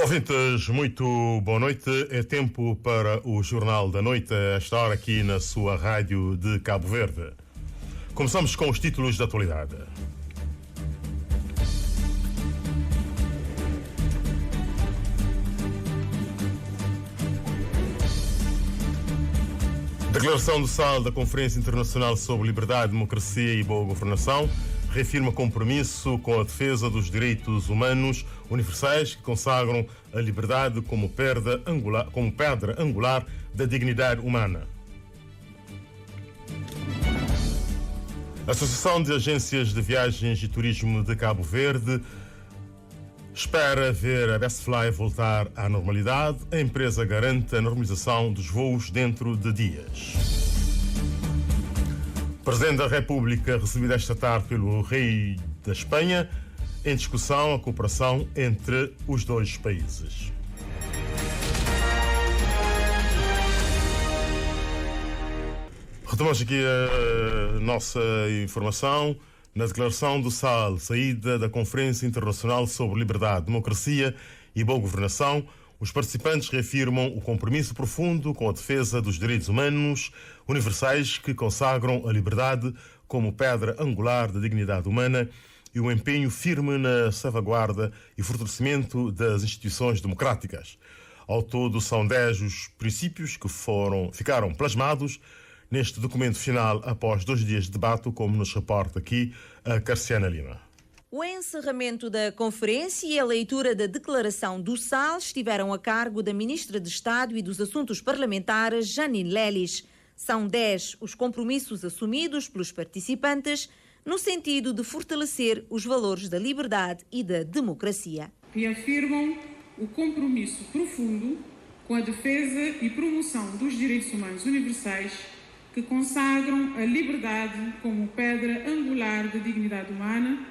Ouvintes, muito boa noite. É tempo para o Jornal da Noite, a esta hora aqui na sua rádio de Cabo Verde. Começamos com os títulos da atualidade. Declaração do SAL da Conferência Internacional sobre Liberdade, Democracia e Boa Governação reafirma compromisso com a defesa dos direitos humanos universais que consagram a liberdade como pedra angular da dignidade humana. A Associação de Agências de Viagens e Turismo de Cabo Verde espera ver a Bestfly voltar à normalidade. A empresa garante a normalização dos voos dentro de dias. O Presidente da República, recebido esta tarde pelo Rei da Espanha, em discussão a cooperação entre os dois países. Retomamos aqui a nossa informação. Na declaração do SAL, saída da Conferência Internacional sobre Liberdade, Democracia e Boa Governação, os participantes reafirmam o compromisso profundo com a defesa dos direitos humanos universais que consagram a liberdade como pedra angular da dignidade humana e o empenho firme na salvaguarda e fortalecimento das instituições democráticas. Ao todo, são 10 os princípios que ficaram plasmados neste documento final após 2 dias de debate, como nos reporta aqui a Carciana Lima. O encerramento da conferência e a leitura da declaração do SAL estiveram a cargo da Ministra de Estado e dos Assuntos Parlamentares, Janine Lelis. São 10 os compromissos assumidos pelos participantes no sentido de fortalecer os valores da liberdade e da democracia. Reafirmam o compromisso profundo com a defesa e promoção dos direitos humanos universais que consagram a liberdade como pedra angular da dignidade humana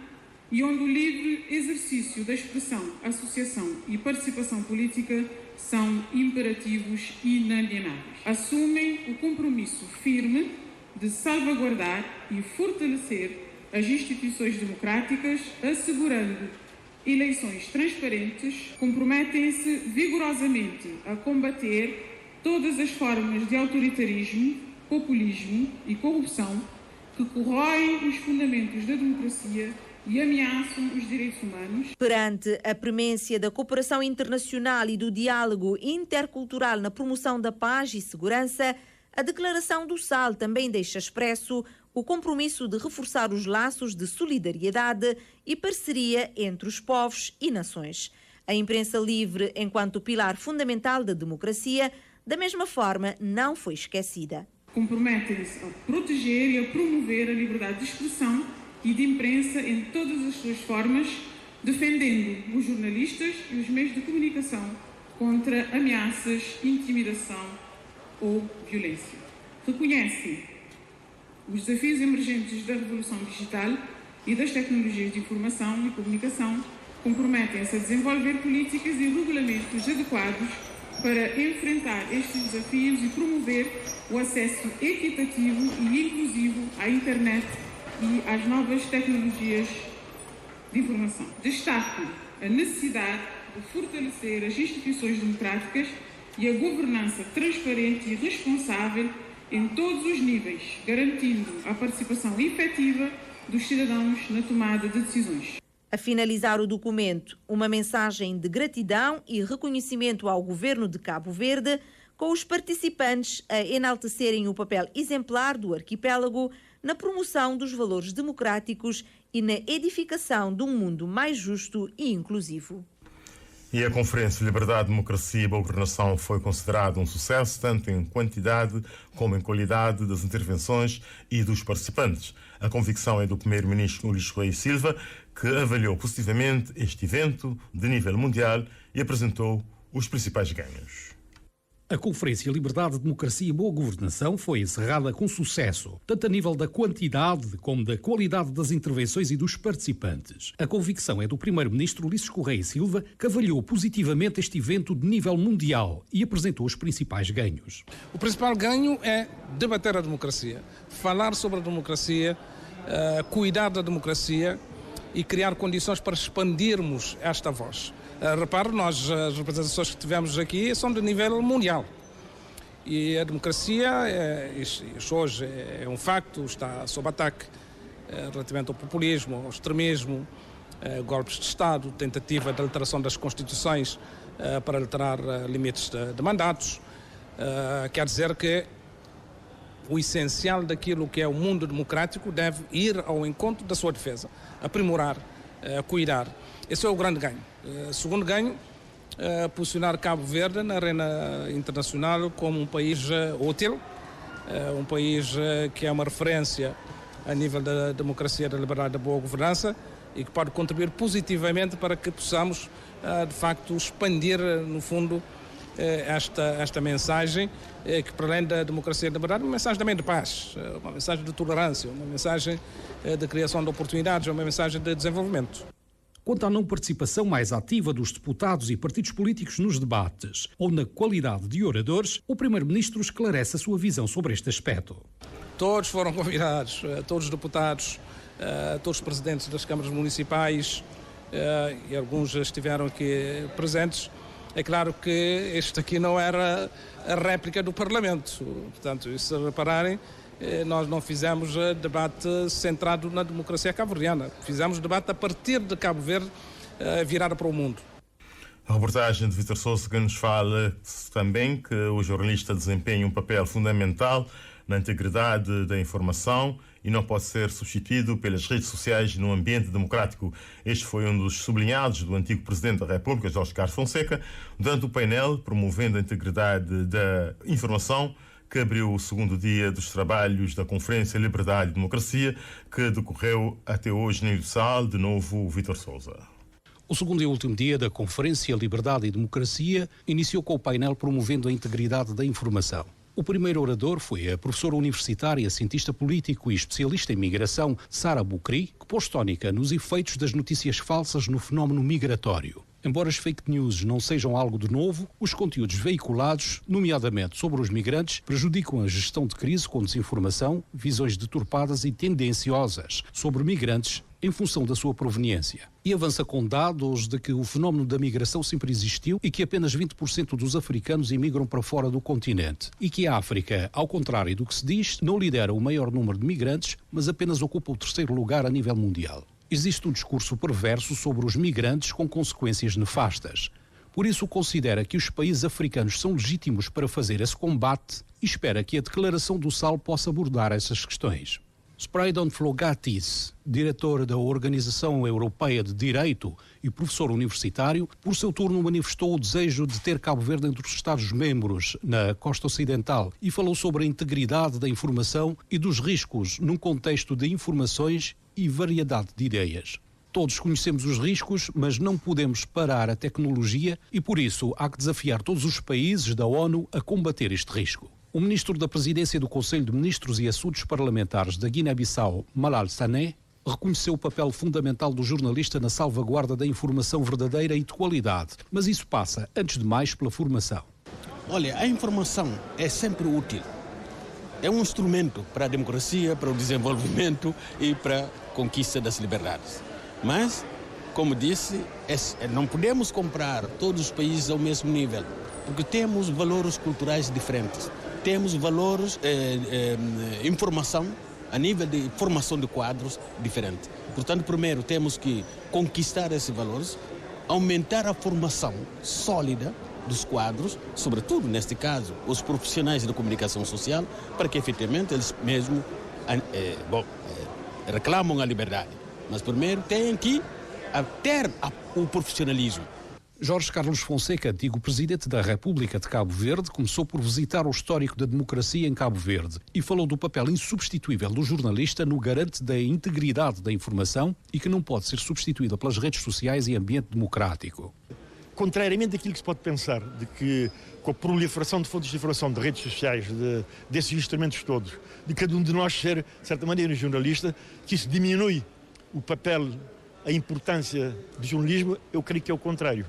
e onde o livre exercício da expressão, associação e participação política são imperativos inalienáveis. Assumem o compromisso firme de salvaguardar e fortalecer as instituições democráticas, assegurando eleições transparentes, comprometem-se vigorosamente a combater todas as formas de autoritarismo, populismo e corrupção que corroem os fundamentos da democracia e ameaçam os direitos humanos. Perante a premência da cooperação internacional e do diálogo intercultural na promoção da paz e segurança, a declaração do SAL também deixa expresso o compromisso de reforçar os laços de solidariedade e parceria entre os povos e nações. A imprensa livre, enquanto pilar fundamental da democracia, da mesma forma, não foi esquecida. Comprometem-se a proteger e a promover a liberdade de expressão e de imprensa em todas as suas formas, defendendo os jornalistas e os meios de comunicação contra ameaças, intimidação ou violência. Reconhecem os desafios emergentes da revolução digital e das tecnologias de informação e comunicação, comprometem-se a desenvolver políticas e regulamentos adequados para enfrentar estes desafios e promover o acesso equitativo e inclusivo à internet e às novas tecnologias de informação. Destaco a necessidade de fortalecer as instituições democráticas e a governança transparente e responsável em todos os níveis, garantindo a participação efetiva dos cidadãos na tomada de decisões. A finalizar o documento, uma mensagem de gratidão e reconhecimento ao governo de Cabo Verde, com os participantes a enaltecerem o papel exemplar do arquipélago na promoção dos valores democráticos e na edificação de um mundo mais justo e inclusivo. E a Conferência de Liberdade, Democracia e Boa Governação foi considerada um sucesso, tanto em quantidade como em qualidade das intervenções e dos participantes. A convicção é do Primeiro-Ministro Luís Correia Silva, que avaliou positivamente este evento de nível mundial e apresentou os principais ganhos. A Conferência Liberdade, Democracia e Boa Governação foi encerrada com sucesso, tanto a nível da quantidade como da qualidade das intervenções e dos participantes. A convicção é do Primeiro-Ministro Ulisses Correia Silva, que avaliou positivamente este evento de nível mundial e apresentou os principais ganhos. O principal ganho é debater a democracia, falar sobre a democracia, cuidar da democracia e criar condições para expandirmos esta voz. Repare, nós, as representações que tivemos aqui são de nível mundial. E a democracia, isso hoje é um facto, está sob ataque relativamente ao populismo, ao extremismo, golpes de Estado, tentativa de alteração das constituições para alterar limites de mandatos. Quer dizer que o essencial daquilo que é o mundo democrático deve ir ao encontro da sua defesa, aprimorar, cuidar. Esse é o grande ganho. Segundo ganho, posicionar Cabo Verde na arena internacional como um país útil, um país que é uma referência a nível da democracia, da liberdade, da boa governança e que pode contribuir positivamente para que possamos, de facto, expandir, no fundo, esta mensagem, que para além da democracia e da liberdade, uma mensagem também de paz, uma mensagem de tolerância, uma mensagem de criação de oportunidades, uma mensagem de desenvolvimento. Quanto à não participação mais ativa dos deputados e partidos políticos nos debates ou na qualidade de oradores, o Primeiro-Ministro esclarece a sua visão sobre este aspecto. Todos foram convidados, todos os deputados, todos os presidentes das câmaras municipais e alguns estiveram aqui presentes. É claro que este aqui não era a réplica do Parlamento. Portanto, se repararem, nós não fizemos debate centrado na democracia cabo-verdiana. Fizemos debate a partir de Cabo Verde virada para o mundo. A reportagem de Vítor Sousa que nos fala também que o jornalista desempenha um papel fundamental na integridade da informação e não pode ser substituído pelas redes sociais no ambiente democrático. Este foi um dos sublinhados do antigo Presidente da República, Jorge Carlos Fonseca, durante o painel promovendo a integridade da informação que abriu o segundo dia dos trabalhos da Conferência Liberdade e Democracia, que decorreu até hoje no Sal. De novo, Vítor Sousa. O segundo e último dia da Conferência Liberdade e Democracia iniciou com o painel promovendo a integridade da informação. O primeiro orador foi a professora universitária, cientista político e especialista em migração, Sara Bukri, que pôs tónica nos efeitos das notícias falsas no fenómeno migratório. Embora as fake news não sejam algo de novo, os conteúdos veiculados, nomeadamente sobre os migrantes, prejudicam a gestão de crise com desinformação, visões deturpadas e tendenciosas sobre migrantes em função da sua proveniência. E avança com dados de que o fenómeno da migração sempre existiu e que apenas 20% dos africanos imigram para fora do continente. E que a África, ao contrário do que se diz, não lidera o maior número de migrantes, mas apenas ocupa o terceiro lugar a nível mundial. Existe um discurso perverso sobre os migrantes com consequências nefastas. Por isso considera que os países africanos são legítimos para fazer esse combate e espera que a declaração do SAL possa abordar essas questões. Spridon Flogatis, diretor da Organização Europeia de Direito e professor universitário, por seu turno manifestou o desejo de ter Cabo Verde entre os Estados-membros na costa ocidental e falou sobre a integridade da informação e dos riscos num contexto de informações e variedade de ideias. Todos conhecemos os riscos, mas não podemos parar a tecnologia e, por isso, há que desafiar todos os países da ONU a combater este risco. O ministro da Presidência do Conselho de Ministros e Assuntos Parlamentares da Guiné-Bissau, Malal Sané, reconheceu o papel fundamental do jornalista na salvaguarda da informação verdadeira e de qualidade, mas isso passa, antes de mais, pela formação. Olha, a informação é sempre útil. É um instrumento para a democracia, para o desenvolvimento e para a conquista das liberdades. Mas, como disse, não podemos comparar todos os países ao mesmo nível, porque temos valores culturais diferentes. Temos valores, informação, a nível de formação de quadros diferente. Portanto, primeiro temos que conquistar esses valores, aumentar a formação sólida dos quadros, sobretudo, neste caso, os profissionais da comunicação social, para que, efetivamente, eles mesmos reclamam a liberdade. Mas, primeiro, têm que ter o profissionalismo. Jorge Carlos Fonseca, antigo Presidente da República de Cabo Verde, começou por visitar o histórico da democracia em Cabo Verde e falou do papel insubstituível do jornalista no garante da integridade da informação e que não pode ser substituída pelas redes sociais e ambiente democrático. Contrariamente àquilo que se pode pensar, de que com a proliferação de fontes de informação, de redes sociais, desses instrumentos todos, de cada um de nós ser, de certa maneira, um jornalista, que isso diminui o papel, a importância do jornalismo, eu creio que é o contrário.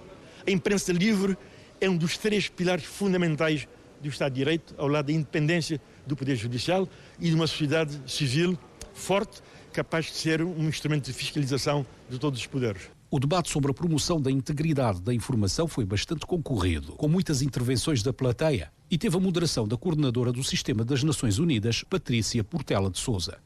A imprensa livre é um dos 3 pilares fundamentais do Estado de Direito, ao lado da independência do Poder Judicial e de uma sociedade civil forte, capaz de ser um instrumento de fiscalização de todos os poderes. O debate sobre a promoção da integridade da informação foi bastante concorrido, com muitas intervenções da plateia, e teve a moderação da coordenadora do Sistema das Nações Unidas, Patrícia Portela de Sousa.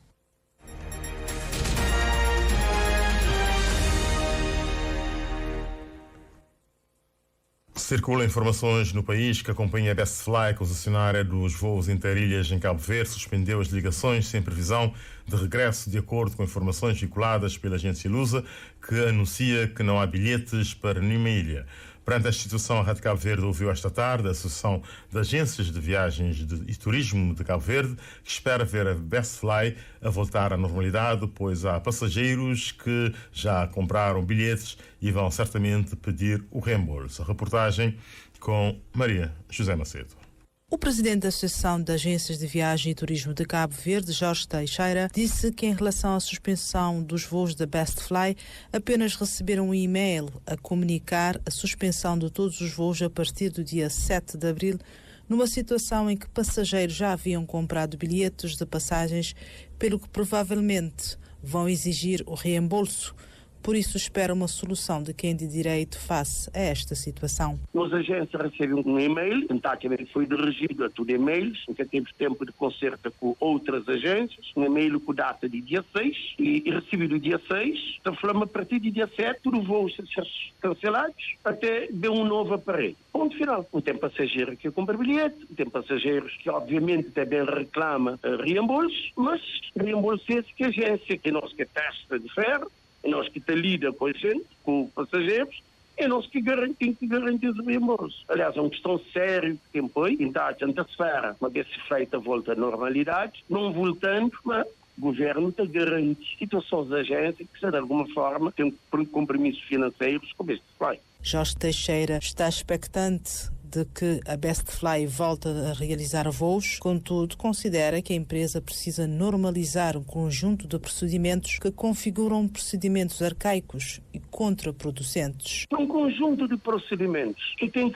Circulam informações no país que a companhia Bestfly, concessionária dos voos interilhas em Cabo Verde, suspendeu as ligações sem previsão de regresso, de acordo com informações veiculadas pela agência Lusa, que anuncia que não há bilhetes para nenhuma ilha. Perante esta situação, a Rádio Cabo Verde ouviu esta tarde a Associação de Agências de Viagens e Turismo de Cabo Verde, que espera ver a Bestfly a voltar à normalidade, pois há passageiros que já compraram bilhetes e vão certamente pedir o reembolso. A reportagem com Maria José Macedo. O presidente da Associação de Agências de Viagem e Turismo de Cabo Verde, Jorge Teixeira, disse que em relação à suspensão dos voos da Bestfly, apenas receberam um e-mail a comunicar a suspensão de todos os voos a partir do dia 7 de abril, numa situação em que passageiros já haviam comprado bilhetes de passagens, pelo que provavelmente vão exigir o reembolso. Por isso, espera uma solução de quem de direito face a esta situação. Nós, a agência, recebeu um e-mail, tentativamente foi dirigido a tudo e-mails, nunca temos tempo de concerto com outras agências, um e-mail com data de dia 6, e recebido dia 6, então falamos a partir de dia 7, tudo voos cancelados, até ver um novo aparelho. Ponto final. Não tem passageiro que compra bilhete, tem passageiros que, obviamente, também reclamam reembolso, mas reembolso esse que a agência, que nós que testa de ferro, é nós que lida com a gente, com os passageiros, é nós que garantimos o reembolso. Aliás, é uma questão séria que tem foi, antecipar, uma vez feita a volta à normalidade, não voltando, mas o governo está garantindo situações da agência que, de alguma forma, tem compromissos financeiros com este fly. Jorge Teixeira está expectante de que a Bestfly volte a realizar voos, contudo, considera que a empresa precisa normalizar um conjunto de procedimentos que configuram procedimentos arcaicos e contraproducentes. Um conjunto de procedimentos que tem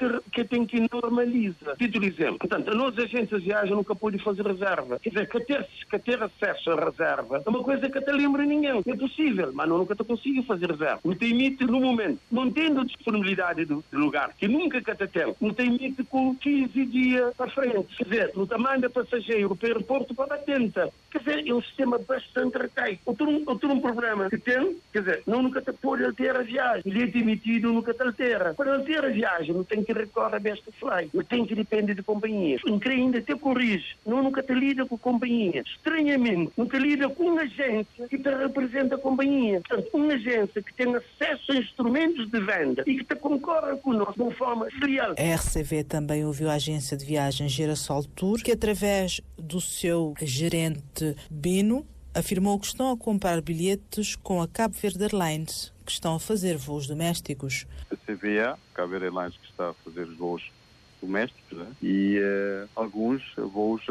que normalizar. Dito exemplo, portanto, a nossa agência de viagem nunca pôde fazer reserva. Quer dizer, que ter acesso à reserva é uma coisa que até lembra ninguém. É possível, mas nunca consigo fazer reserva. Não tem limite no momento. Não tendo disponibilidade do lugar, que nunca tem. Não tem limite com 15 dias para frente. Quer dizer, no tamanho da passageiro para o aeroporto para 80. Quer dizer, é um sistema bastante arcaico. Outro problema que tem, quer dizer, nunca te pode alterar a viagem. Bilhete emitido nunca te altera. Para alterar a viagem, não tem que recorrer a Bestfly. Não tem que depender de companhias. Ainda te corrige. Nunca te lida com companhias. Estranhamente, nunca lida com uma agência que te representa a companhia. Portanto, uma agência que tem acesso a instrumentos de venda e que te concorre conosco de uma forma serial. A RCV também ouviu a agência de viagens Girassol Tour, que através do seu gerente Bino, afirmou que estão a comprar bilhetes com a Cabo Verde Airlines, que estão a fazer voos domésticos. A CVA, Cabo Verde Airlines, que está a fazer os voos domésticos, né? E alguns voos,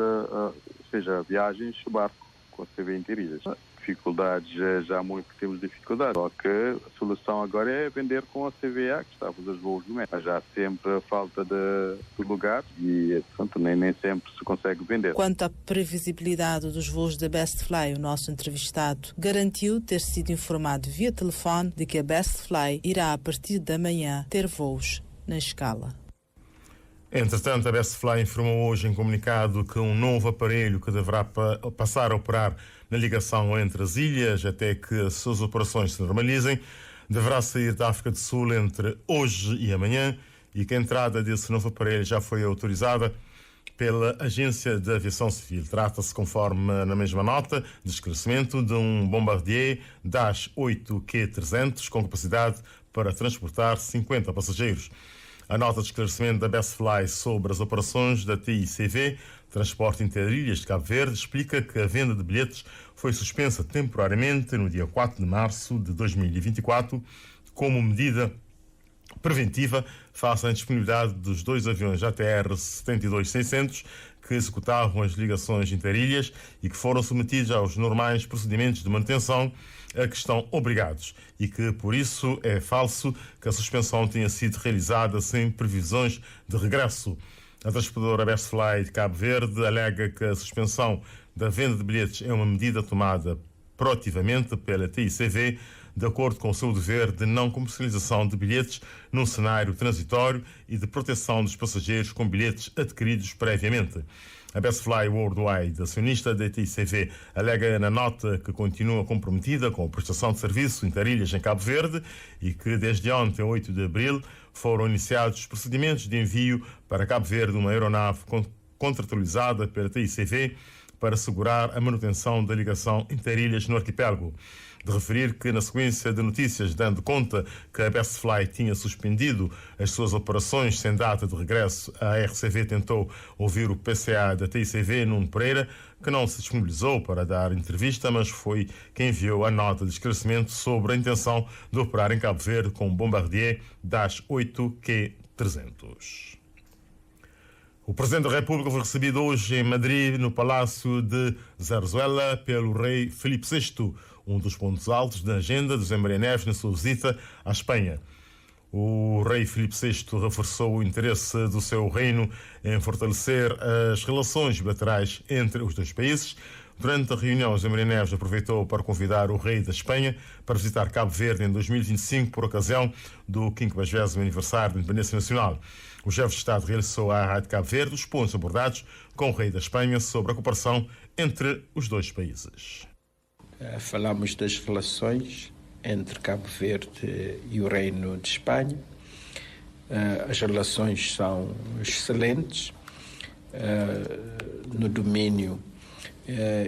seja, viagens de barco com a CVA Interilhas. Dificuldades, já há muito que temos dificuldades. Só que a solução agora é vender com a CVA, que está a fazer os voos domésticos. Mas já há sempre a falta de lugar e, portanto, nem sempre se consegue vender. Quanto à previsibilidade dos voos da Bestfly, o nosso entrevistado garantiu ter sido informado via telefone de que a Bestfly irá, a partir da manhã, ter voos na escala. Entretanto, a Bestfly informou hoje em comunicado que um novo aparelho que deverá passar a operar na ligação entre as ilhas até que as suas operações se normalizem, deverá sair da África do Sul entre hoje e amanhã, e que a entrada desse novo aparelho já foi autorizada pela Agência de Aviação Civil. Trata-se, conforme na mesma nota de esclarecimento, de um Bombardier Dash 8Q300 com capacidade para transportar 50 passageiros. A nota de esclarecimento da Bestfly sobre as operações da TICV, Transporte Interilhas de Cabo Verde, explica que a venda de bilhetes foi suspensa temporariamente no dia 4 de março de 2024, como medida preventiva face à indisponibilidade dos dois aviões ATR 72-600 que executavam as ligações interilhas e que foram submetidos aos normais procedimentos de manutenção a que estão obrigados, e que, por isso, é falso que a suspensão tenha sido realizada sem previsões de regresso. A transportadora Bestfly de Cabo Verde alega que a suspensão da venda de bilhetes é uma medida tomada proativamente pela TICV, de acordo com o seu dever de não comercialização de bilhetes num cenário transitório e de proteção dos passageiros com bilhetes adquiridos previamente. A Bestfly Worldwide, acionista da TICV, alega na nota que continua comprometida com a prestação de serviço interilhas em Cabo Verde e que desde ontem, 8 de abril, foram iniciados procedimentos de envio para Cabo Verde uma aeronave contratualizada pela TICV para assegurar a manutenção da ligação interilhas no arquipélago. De referir que, na sequência de notícias dando conta que a Bestfly tinha suspendido as suas operações sem data de regresso, a RCV tentou ouvir o PCA da TICV, Nuno Pereira, que não se disponibilizou para dar entrevista, mas foi quem enviou a nota de esclarecimento sobre a intenção de operar em Cabo Verde com o Bombardier Dash 8Q300. O Presidente da República foi recebido hoje em Madrid, no Palácio de Zarzuela, pelo rei Filipe VI, um dos pontos altos da agenda de José Maria Neves na sua visita à Espanha. O rei Filipe VI reforçou o interesse do seu reino em fortalecer as relações bilaterais entre os dois países. Durante a reunião, José Maria Neves aproveitou para convidar o rei da Espanha para visitar Cabo Verde em 2025, por ocasião do 50º aniversário da independência nacional. O chefe de Estado realizou à Rádio Cabo Verde os pontos abordados com o rei da Espanha sobre a cooperação entre os dois países. Falamos das relações entre Cabo Verde e o Reino de Espanha. As relações são excelentes no domínio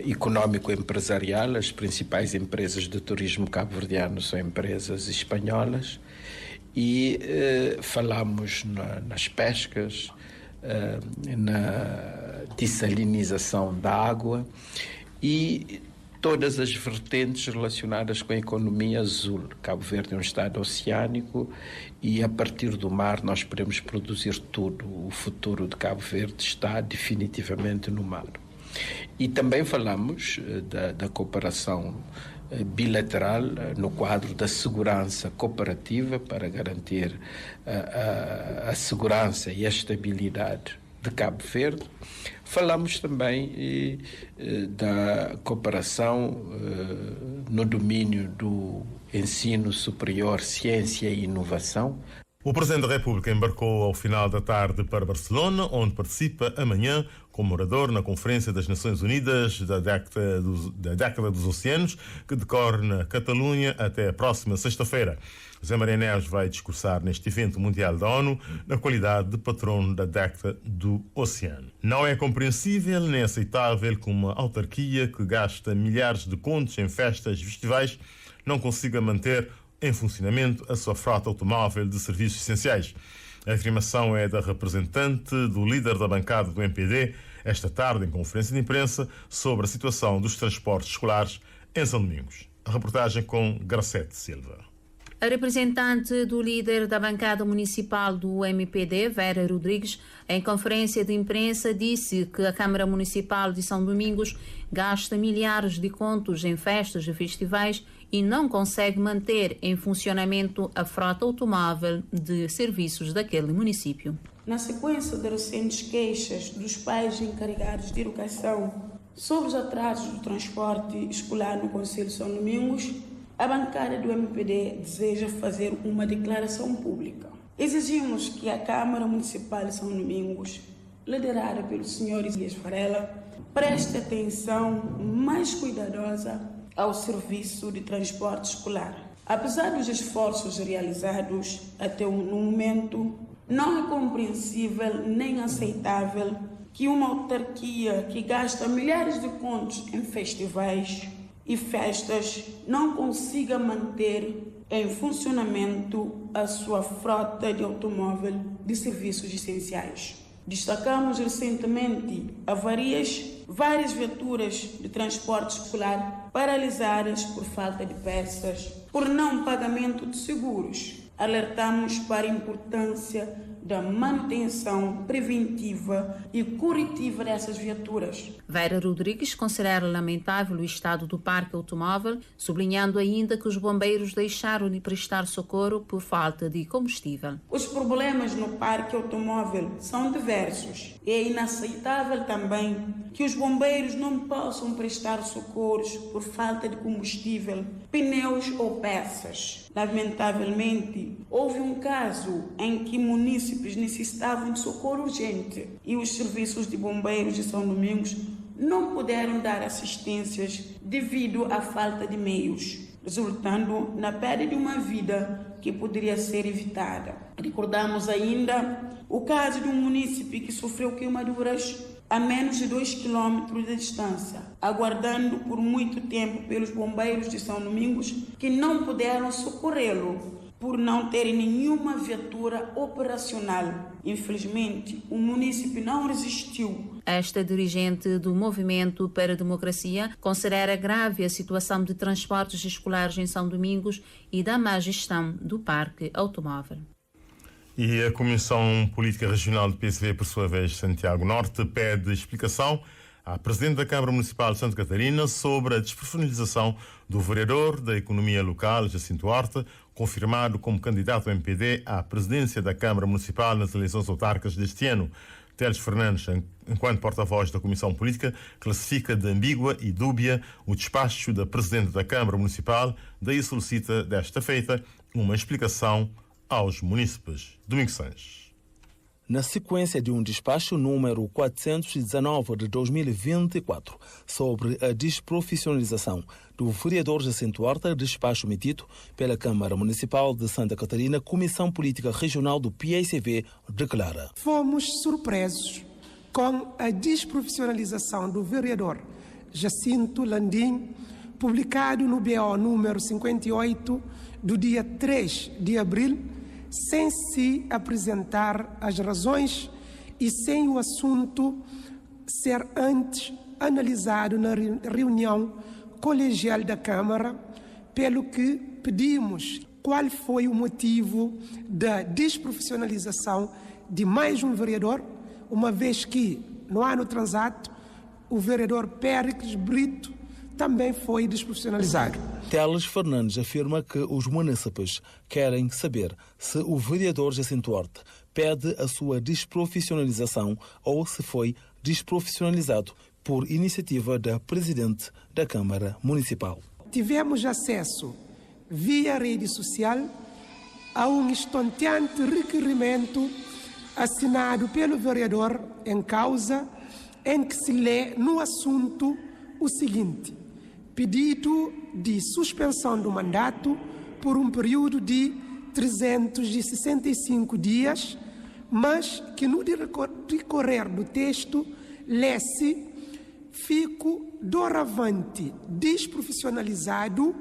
económico-empresarial. As principais empresas de turismo cabo-verdiano são empresas espanholas e falamos nas pescas, na dessalinização da água e todas as vertentes relacionadas com a economia azul. Cabo Verde é um estado oceânico e a partir do mar nós podemos produzir tudo. O futuro de Cabo Verde está definitivamente no mar. E também falamos da cooperação bilateral no quadro da segurança cooperativa para garantir a segurança e a estabilidade de Cabo Verde. Falamos também da cooperação no domínio do ensino superior, ciência e inovação. O Presidente da República embarcou ao final da tarde para Barcelona, onde participa amanhã como orador na Conferência das Nações Unidas da década dos Oceanos, que decorre na Catalunha até a próxima sexta-feira. José Maria Neves vai discursar neste evento mundial da ONU na qualidade de patrono da década do oceano. Não é compreensível nem aceitável que uma autarquia que gasta milhares de contos em festas e festivais não consiga manter em funcionamento a sua frota automóvel de serviços essenciais. A afirmação é da representante do líder da bancada do MPD, esta tarde em conferência de imprensa, sobre a situação dos transportes escolares em São Domingos. A reportagem com Gracete Silva. A representante do líder da bancada municipal do MPD, Vera Rodrigues, em conferência de imprensa disse que a Câmara Municipal de São Domingos gasta milhares de contos em festas e festivais e não consegue manter em funcionamento a frota automóvel de serviços daquele município. Na sequência de recentes queixas dos pais encarregados de educação sobre os atrasos do transporte escolar no Concelho de São Domingos, a bancada do MPD deseja fazer uma declaração pública. Exigimos que a Câmara Municipal de São Domingos, liderada pelo Sr. Isias Varela, preste atenção mais cuidadosa ao serviço de transporte escolar. Apesar dos esforços realizados até no momento, não é compreensível nem aceitável que uma autarquia que gasta milhares de contos em festivais e festas não consiga manter em funcionamento a sua frota de automóvel de serviços essenciais. Destacamos recentemente várias viaturas de transporte escolar paralisadas por falta de peças, por não pagamento de seguros. Alertamos para a importância da manutenção preventiva e corretiva dessas viaturas. Vera Rodrigues considera lamentável o estado do parque automóvel, sublinhando ainda que os bombeiros deixaram de prestar socorro por falta de combustível. Os problemas no parque automóvel são diversos. É inaceitável também que os bombeiros não possam prestar socorros por falta de combustível, pneus ou peças. Lamentavelmente, houve um caso em que munícipes necessitavam de socorro urgente e os serviços de bombeiros de São Domingos não puderam dar assistências devido à falta de meios, resultando na perda de uma vida que poderia ser evitada. Recordamos ainda o caso de um munícipe que sofreu queimaduras a menos de 2 quilômetros de distância, aguardando por muito tempo pelos bombeiros de São Domingos, que não puderam socorrê-lo por não terem nenhuma viatura operacional. Infelizmente, o munícipe não resistiu. Esta dirigente do Movimento para a Democracia considera grave a situação de transportes escolares em São Domingos e da má gestão do parque automóvel. E a Comissão Política Regional do PSV, por sua vez, Santiago Norte, pede explicação à Presidente da Câmara Municipal de Santa Catarina sobre a desprofissionalização do vereador da Economia Local, Jacinto Horta, confirmado como candidato ao MPD à presidência da Câmara Municipal nas eleições autárquicas deste ano. Teles Fernandes, enquanto porta-voz da Comissão Política, classifica de ambígua e dúbia o despacho da Presidente da Câmara Municipal, daí solicita, desta feita, uma explicação aos munícipes. Domingos Sanches. Na sequência de um despacho número 419 de 2024 sobre a desprofissionalização do vereador Jacinto Horta, despacho emitido pela Câmara Municipal de Santa Catarina, Comissão Política Regional do PSV declara: fomos surpresos com a desprofissionalização do vereador Jacinto Landim, publicado no BO número 58 do dia 3 de abril, sem se apresentar as razões e sem o assunto ser antes analisado na reunião colegial da Câmara, pelo que pedimos qual foi o motivo da desprofissionalização de mais um vereador, uma vez que, no ano transato, o vereador Péricles Brito também foi desprofissionalizado. Teles Fernandes afirma que os munícipes querem saber se o vereador Jacinto Horta pede a sua desprofissionalização ou se foi desprofissionalizado por iniciativa da Presidente da Câmara Municipal. Tivemos acesso via rede social a um estonteante requerimento assinado pelo vereador em causa, em que se lê no assunto o seguinte: pedido de suspensão do mandato por um período de 365 dias, mas que no decorrer do texto lê-se: fico doravante desprofissionalizado,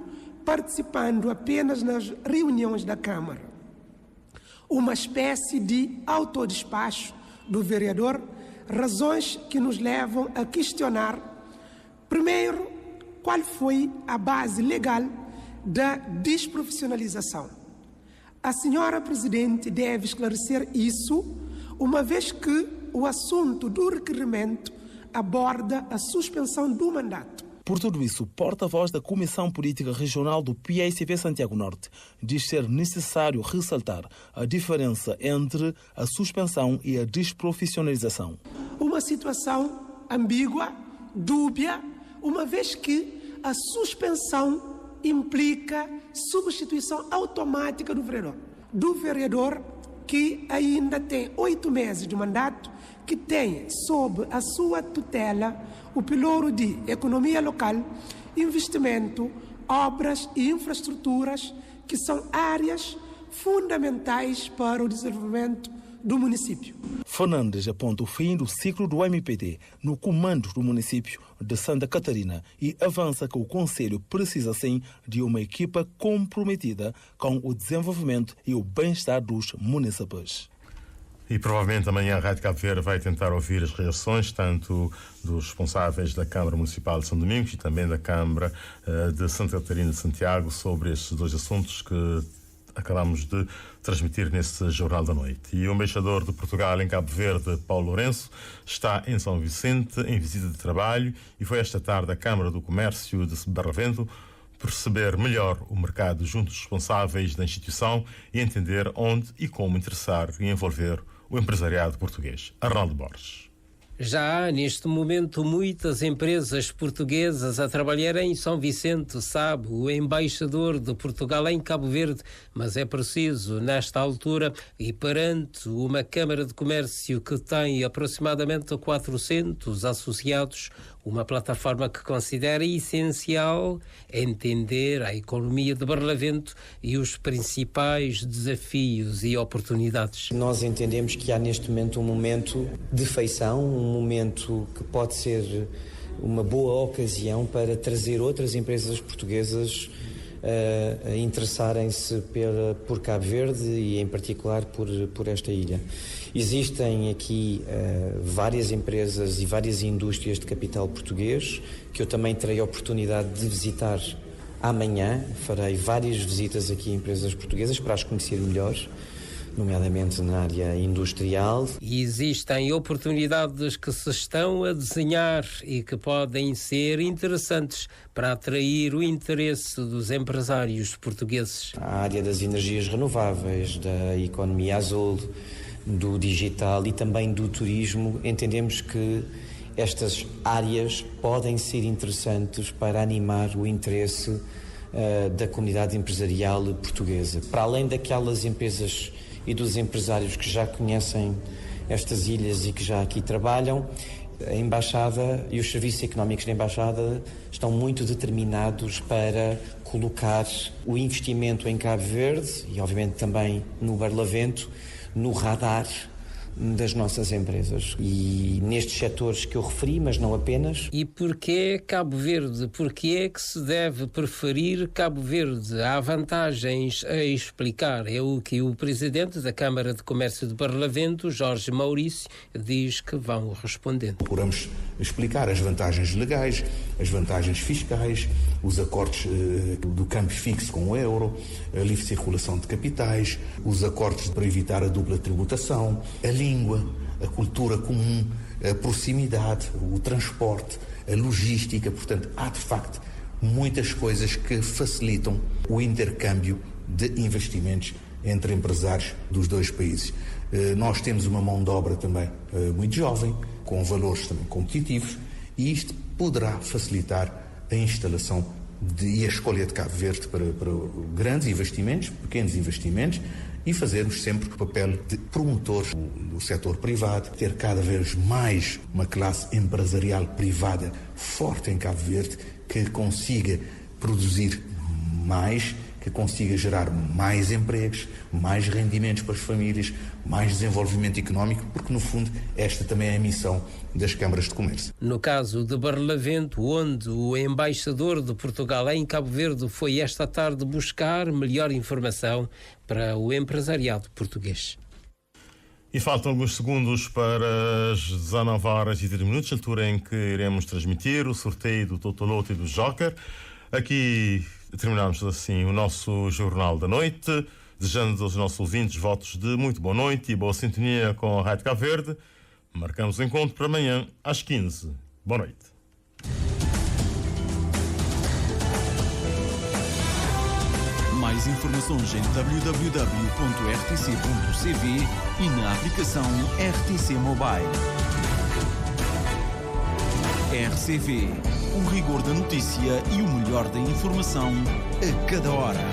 participando apenas nas reuniões da Câmara. Uma espécie de autodespacho do vereador, razões que nos levam a questionar, primeiro, qual foi a base legal da desprofissionalização. A senhora Presidente deve esclarecer isso, uma vez que o assunto do requerimento aborda a suspensão do mandato. Por tudo isso, o porta-voz da Comissão Política Regional do PSV Santiago Norte diz ser necessário ressaltar a diferença entre a suspensão e a desprofissionalização. Uma situação ambígua, dúbia, uma vez que a suspensão implica substituição automática do vereador que ainda tem 8 meses de mandato, que tem sob a sua tutela o pilouro de economia local, investimento, obras e infraestruturas, que são áreas fundamentais para o desenvolvimento do município. Fernandes aponta o fim do ciclo do MPD no comando do município de Santa Catarina e avança que o Conselho precisa, sim, de uma equipa comprometida com o desenvolvimento e o bem-estar dos munícipes. E provavelmente amanhã a Rádio Cabo Verde vai tentar ouvir as reações tanto dos responsáveis da Câmara Municipal de São Domingos e também da Câmara de Santa Catarina de Santiago sobre estes dois assuntos que acabamos de transmitir nesse Jornal da Noite. E o embaixador de Portugal em Cabo Verde, Paulo Lourenço, está em São Vicente em visita de trabalho e foi esta tarde à Câmara do Comércio de Barlavento perceber melhor o mercado junto dos responsáveis da instituição e entender onde e como interessar e envolver o empresariado português. Arnaldo Borges. Já há, neste momento, muitas empresas portuguesas a trabalhar em São Vicente, sabe o embaixador de Portugal em Cabo Verde, mas é preciso, nesta altura, e perante uma Câmara de Comércio que tem aproximadamente 400 associados, uma plataforma que considera essencial entender a economia de Barlavento e os principais desafios e oportunidades. Nós entendemos que há neste momento um momento de feição, um momento que pode ser uma boa ocasião para trazer outras empresas portuguesas a interessarem-se por Cabo Verde e em particular por esta ilha. Existem aqui várias empresas e várias indústrias de capital português que eu também terei a oportunidade de visitar amanhã. Farei várias visitas aqui a empresas portuguesas para as conhecer melhor, nomeadamente na área industrial. E existem oportunidades que se estão a desenhar e que podem ser interessantes para atrair o interesse dos empresários portugueses. A área das energias renováveis, da economia azul, do digital e também do turismo, entendemos que estas áreas podem ser interessantes para animar o interesse da comunidade empresarial portuguesa. Para além daquelas empresas e dos empresários que já conhecem estas ilhas e que já aqui trabalham, a Embaixada e os serviços económicos da Embaixada estão muito determinados para colocar o investimento em Cabo Verde e, obviamente, também no Barlavento, no radar das nossas empresas. E nestes setores que eu referi, mas não apenas. E porquê Cabo Verde? Porquê é que se deve preferir Cabo Verde? Há vantagens a explicar. É o que o presidente da Câmara de Comércio de Barlavento, Jorge Maurício, diz que vão respondendo. Procuramos explicar as vantagens legais, as vantagens fiscais, os acordos do câmbio fixo com o euro, a livre circulação de capitais, os acordos para evitar a dupla tributação, a língua, a cultura comum, a proximidade, o transporte, a logística. Portanto, há de facto muitas coisas que facilitam o intercâmbio de investimentos entre empresários dos dois países. Nós temos uma mão de obra também muito jovem, com valores também competitivos, e isto poderá facilitar a instalação e a escolha de Cabo Verde para grandes investimentos, pequenos investimentos, e fazermos sempre o papel de promotores do setor privado, ter cada vez mais uma classe empresarial privada forte em Cabo Verde, que consiga produzir mais, que consiga gerar mais empregos, mais rendimentos para as famílias, mais desenvolvimento económico, porque no fundo esta também é a missão das câmaras de comércio. No caso de Barlavento, onde o embaixador de Portugal em Cabo Verde foi esta tarde buscar melhor informação para o empresariado português. E faltam alguns segundos para as 19h30, altura em que iremos transmitir o sorteio do Totoloto e do Joker. Aqui terminamos assim o nosso Jornal da Noite, desejando aos nossos ouvintes votos de muito boa noite e boa sintonia com a Rádio Cabo Verde. Marcamos o encontro para amanhã às 15. Boa noite. Mais informações em www.rtc.cv e na aplicação RTC Mobile. RCV, o rigor da notícia e o melhor da informação a cada hora.